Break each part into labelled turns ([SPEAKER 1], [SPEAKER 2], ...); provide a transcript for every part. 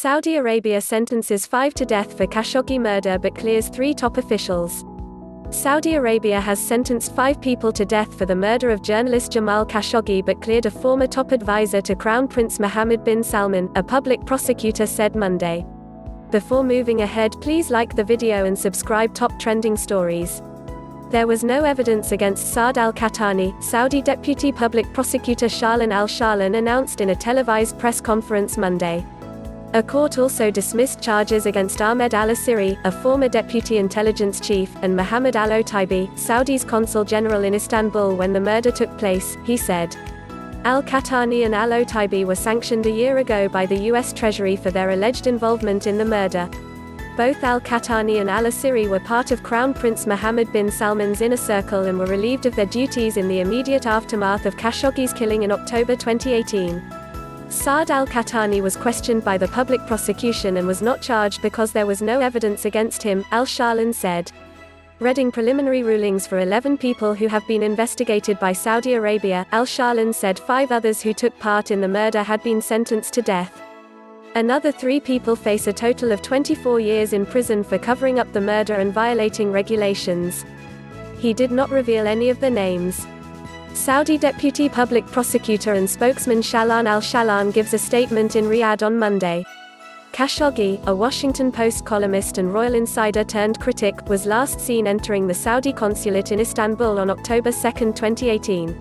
[SPEAKER 1] Saudi Arabia sentences 5 to death for Khashoggi murder but clears 3 top officials. Saudi Arabia has sentenced 5 people to death for the murder of journalist Jamal Khashoggi but cleared a former top advisor to Crown Prince Mohammed bin Salman, a public prosecutor said Monday. Before moving ahead, please like the video and subscribe. Top trending stories. There was no evidence against Saad al-Qahtani, Saudi Deputy Public Prosecutor Shahlan al-Shahlan announced in a televised press conference Monday. A court also dismissed charges against Ahmed al-Asiri, a former deputy intelligence chief, and Mohammed al-Otaibi, Saudi's consul general in Istanbul when the murder took place, he said. Al-Qahtani and al-Otaibi were sanctioned a year ago by the U.S. Treasury for their alleged involvement in the murder. Both al-Qahtani and al-Asiri were part of Crown Prince Mohammed bin Salman's inner circle and were relieved of their duties in the immediate aftermath of Khashoggi's killing in October 2018. Saad al-Qahtani was questioned by the public prosecution and was not charged because there was no evidence against him, al-Shahlan said. Reading preliminary rulings for 11 people who have been investigated by Saudi Arabia, al-Shahlan said 5 others who took part in the murder had been sentenced to death. Another 3 people face a total of 24 years in prison for covering up the murder and violating regulations. He did not reveal any of the names. Saudi Deputy Public Prosecutor and spokesman Shahlan al-Shahlan gives a statement in Riyadh on Monday. Khashoggi, a Washington Post columnist and royal insider turned critic, was last seen entering the Saudi consulate in Istanbul on October 2, 2018.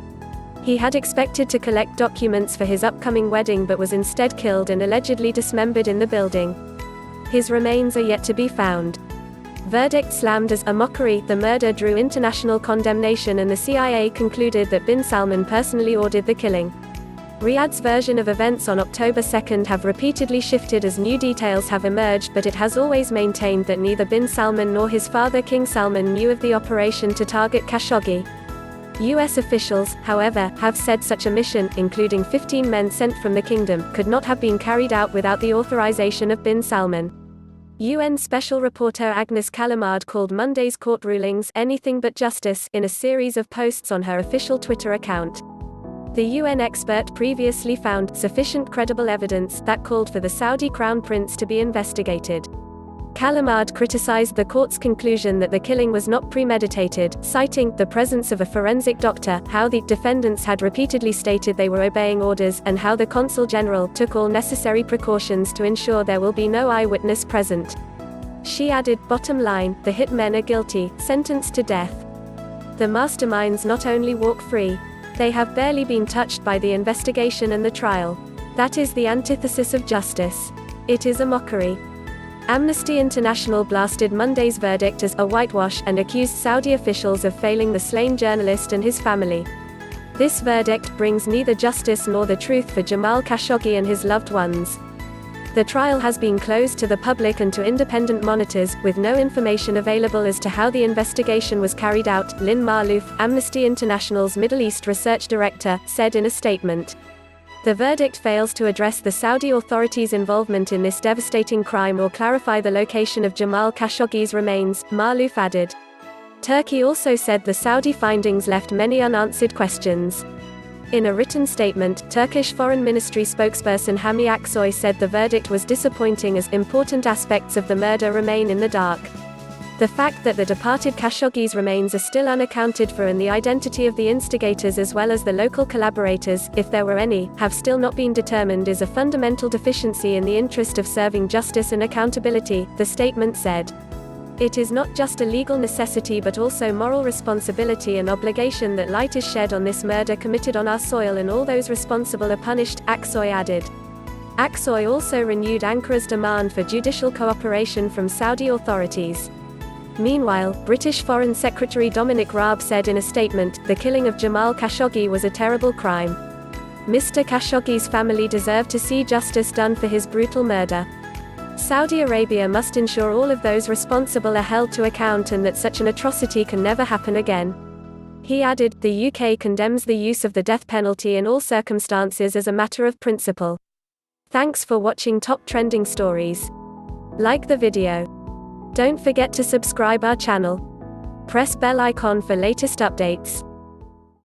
[SPEAKER 1] He had expected to collect documents for his upcoming wedding but was instead killed and allegedly dismembered in the building. His remains are yet to be found. Verdict slammed as a mockery. The murder drew international condemnation and the CIA concluded that bin Salman personally ordered the killing. Riyadh's version of events on October 2 have repeatedly shifted as new details have emerged, but it has always maintained that neither bin Salman nor his father King Salman knew of the operation to target Khashoggi. U.S. officials, however, have said such a mission, including 15 men sent from the kingdom, could not have been carried out without the authorization of bin Salman. UN Special Reporter Agnes Callamard called Monday's court rulings anything but justice in a series of posts on her official Twitter account. The UN expert previously found sufficient credible evidence that called for the Saudi Crown Prince to be investigated. Callamard criticized the court's conclusion that the killing was not premeditated, citing the presence of a forensic doctor, how the defendants had repeatedly stated they were obeying orders, and how the consul general took all necessary precautions to ensure there will be no eyewitness present. She added, "Bottom line, the hitmen are guilty, sentenced to death. The masterminds not only walk free, they have barely been touched by the investigation and the trial. That is the antithesis of justice. It is a mockery." Amnesty International blasted Monday's verdict as a whitewash and accused Saudi officials of failing the slain journalist and his family. This verdict brings neither justice nor the truth for Jamal Khashoggi and his loved ones. The trial has been closed to the public and to independent monitors, with no information available as to how the investigation was carried out, Lynn Marlouf, Amnesty International's Middle East Research Director, said in a statement. The verdict fails to address the Saudi authorities' involvement in this devastating crime or clarify the location of Jamal Khashoggi's remains, Marlouf added. Turkey also said the Saudi findings left many unanswered questions. In a written statement, Turkish Foreign Ministry spokesperson Hami Aksoy said the verdict was disappointing as important aspects of the murder remain in the dark. The fact that the departed Khashoggi's remains are still unaccounted for and the identity of the instigators as well as the local collaborators, if there were any, have still not been determined is a fundamental deficiency in the interest of serving justice and accountability, the statement said. It is not just a legal necessity but also moral responsibility and obligation that light is shed on this murder committed on our soil and all those responsible are punished, Aksoy added. Aksoy also renewed Ankara's demand for judicial cooperation from Saudi authorities. Meanwhile, British Foreign Secretary Dominic Raab said in a statement, the killing of Jamal Khashoggi was a terrible crime. Mr. Khashoggi's family deserve to see justice done for his brutal murder. Saudi Arabia must ensure all of those responsible are held to account and that such an atrocity can never happen again. He added, the UK condemns the use of the death penalty in all circumstances as a matter of principle. Thanks for watching Top Trending Stories. Like the video. Don't forget to subscribe our channel. Press bell icon for latest updates.